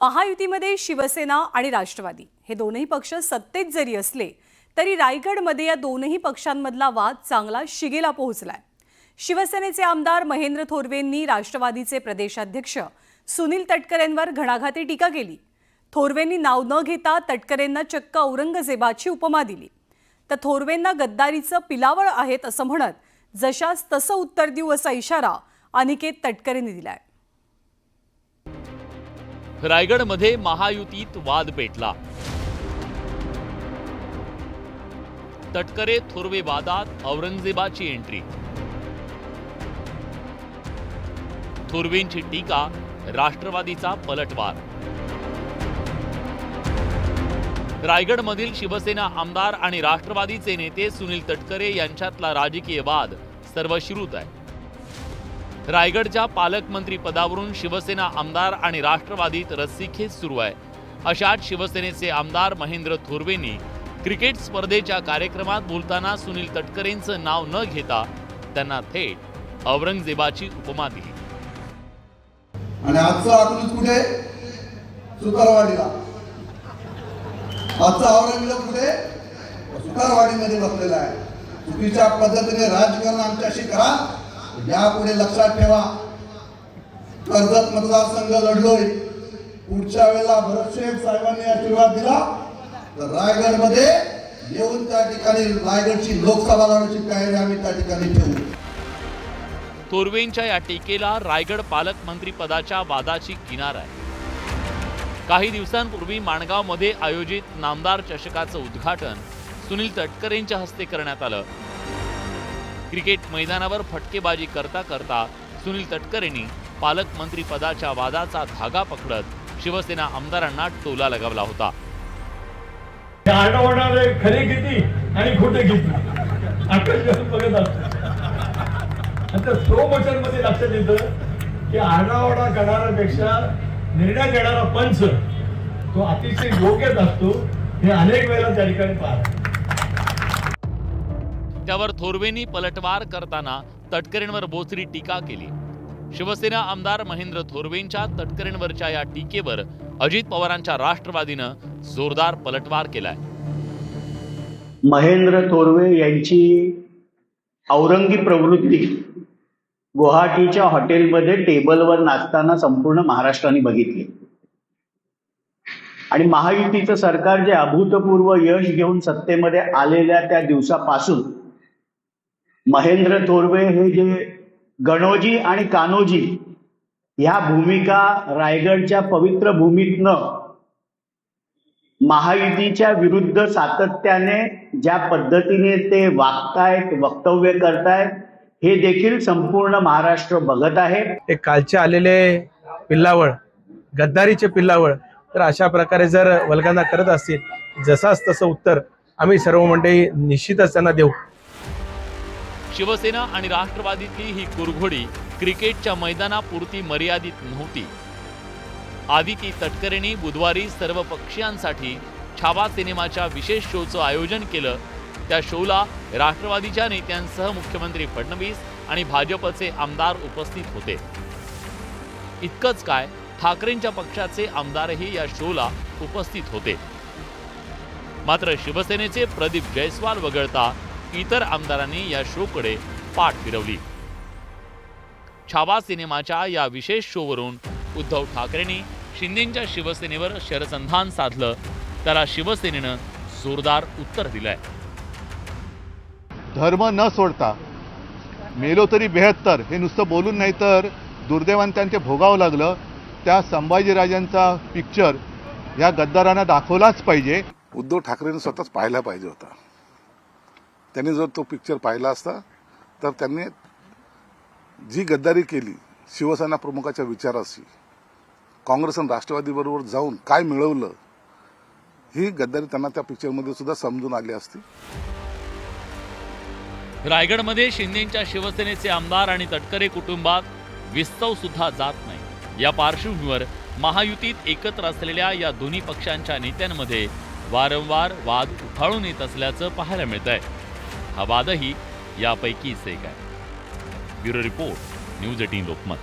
महायुतीमध्ये शिवसेना आणि राष्ट्रवादी हे दोनही पक्ष सत्तेत जरी असले तरी रायगडमध्ये या दोनही पक्षांमधला वाद चांगला शिगेला पोहोचलाय। शिवसेनेचे आमदार महेंद्र थोरवेंनी राष्ट्रवादीचे प्रदेशाध्यक्ष सुनील तटकरेंवर घणाघाती टीका केली। थोरवेंनी नाव न घेता तटकरेंना चक्क औरंगजेबाची उपमा दिली। तर थोरवेंना गद्दारीचं पिलावळ आहेत असं म्हणत जशास तसं उत्तर देऊ असा इशारा अनिकेत तटकरेंनी दिलाय। रायगडमध्ये महायुतीत वाद पेटला। तटकरे थोरवे वादात औरंगजेबाची एंट्री। थोरवेंची टीका, राष्ट्रवादीचा पलटवार। रायगडमधील शिवसेना आमदार आणि राष्ट्रवादीचे नेते सुनील तटकरे यांच्यातला राजकीय वाद सर्वश्रुत आहे। रायगडच्या पालकमंत्री पदावरून शिवसेना आमदार आणि राष्ट्रवादीत रस्सीखेच सुरू आहे। अशात शिवसेनेचे आमदार महेंद्र थोरवेंनी क्रिकेट स्पर्धेच्या कार्यक्रमात बोलताना सुनील तटकरेंचं नाव न घेता त्यांना थेट औरंगजेबाची उपमा दिली। आणि आजचा आक्रोश कुठे? सुतारवाडीला। आजचा औरंगजेब कुठे? सुतारवाडीमध्ये बसलेला आहे। चुकीच्या पद्धतीने राजकारण आमच्याशी करा यापुढे लक्षात ठेवा। कर्जत मतदारसंघ लढलोय, पुढच्या वेळेला भरतशेठ साहेबांनी आशीर्वाद दिला तर रायगडमध्ये येऊन त्या ठिकाणी रायगडची लोकसभा लढवण्याची तयारी आम्ही त्या ठिकाणी ठेवू। थोरवेंच्या या टीकेला रायगड पालकमंत्री पदाच्या वादाची किनार आहे। काही दिवसांपूर्वी माणगावमध्ये आयोजित नामदार चषकाचं उद्घाटन सुनील तटकरेंच्या हस्ते करण्यात आलं। क्रिकेट मैदानावर फटकेबाजी करता करता सुनील तटकरेंनी पालकमंत्री पदाच्या वादाचा धागा पकडत शिवसेना आमदारांना टोला लगावला होता। खरे किती आणि खोटे किती आकाश बघत असतो। आता स्लो मोशन मध्ये लक्षात येतं की आरडाओरडा करणाऱ्यापेक्षा निर्णय देणारा पंच तो अतिशय योग्यच असतो। हे अनेक वेळेला त्या ठिकाणी पाहतो। त्यावर थोरवेंनी पलटवार करताना तटकरेंवर बोचरी टीका केली। शिवसेना आमदार महेंद्र थोरवेंच्या तटकरेंवरच्या या टीकेवर अजित पवारांच्या राष्ट्रवादीनं जोरदार पलटवार केलाय। महेंद्र थोरवे यांची औरंगी प्रवृत्ती गुवाहाटीच्या हॉटेलमध्ये टेबलवर नाचताना संपूर्ण महाराष्ट्राने बघितली आणि महायुतीचं सरकार जे अभूतपूर्व यश घेऊन सत्तेमध्ये आलेल्या त्या दिवसापासून महेंद्र थोरवे हे जे गणोजी आणि कान्होजी ह्या भूमिका रायगडच्या पवित्र भूमीतनं महायुतीच्या विरुद्ध सातत्याने ज्या पद्धतीने ते वागतायत, वक्तव्य करतायत हे देखील संपूर्ण महाराष्ट्र बघत आहे। ते कालचे आलेले पिल्लावळ, गद्दारीचे पिल्लावळ, तर अशा प्रकारे जर वल्गना करत असतील जसाच तसं उत्तर आम्ही सर्व मंडळी निश्चितच त्यांना देऊ। शिवसेना आणि राष्ट्रवादीतली ही कुरघोडी क्रिकेटच्या मैदानापुरती मर्यादित नव्हती। आदिती तटकरेंनी बुधवारी सर्व पक्षीयांसाठी छावा सिनेमाच्या विशेष शोचं आयोजन केलं। त्या शोला राष्ट्रवादीच्या नेत्यांसह मुख्यमंत्री फडणवीस आणि भाजपचे आमदार उपस्थित होते। इतकंच काय, ठाकरेंच्या पक्षाचे आमदारही या शोला उपस्थित होते। मात्र शिवसेनेचे प्रदीप जयस्वाल वगळता इतर आमदारांनी या शोकडे पाठ फिरवली। छावा सिनेमाच्या या विशेष शोवरून उद्धव ठाकरेंनी शिंदेंच्या शिवसेनेवर शरसंधान साधलं। त्याला शिवसेनेनं जोरदार उत्तर दिलंय। धर्म न सोडता मेलो तरी 72 हे नुसतं बोलून नाही तर दुर्दैवाने त्यांचे भोगावं लागलं। त्या संभाजीराजांचा पिक्चर या गद्दारांना दाखवलाच पाहिजे। उद्धव ठाकरेंनी स्वतःच पाहायला पाहिजे होता। त्यांनी जर तो पिक्चर पाहिला असता तर त्यांनी जी गद्दारी केली शिवसेना प्रमुखाच्या विचाराशी, काँग्रेस आणि राष्ट्रवादीबरोबर जाऊन काय मिळवलं, ही गद्दारी त्यांना त्या पिक्चरमध्ये सुद्धा समजून आली असती। रायगडमध्ये शिंदेंच्या शिवसेनेचे आमदार आणि तटकरे कुटुंबात विस्तव सुद्धा जात नाही। या पार्श्वभूमीवर महायुतीत एकत्र असलेल्या या दोन्ही पक्षांच्या नेत्यांमध्ये वारंवार वाद उफाळून येत असल्याचं पाहायला मिळतंय। हा वादही यापैकीच एक आहे। Bureau report, news 18 Lokmat.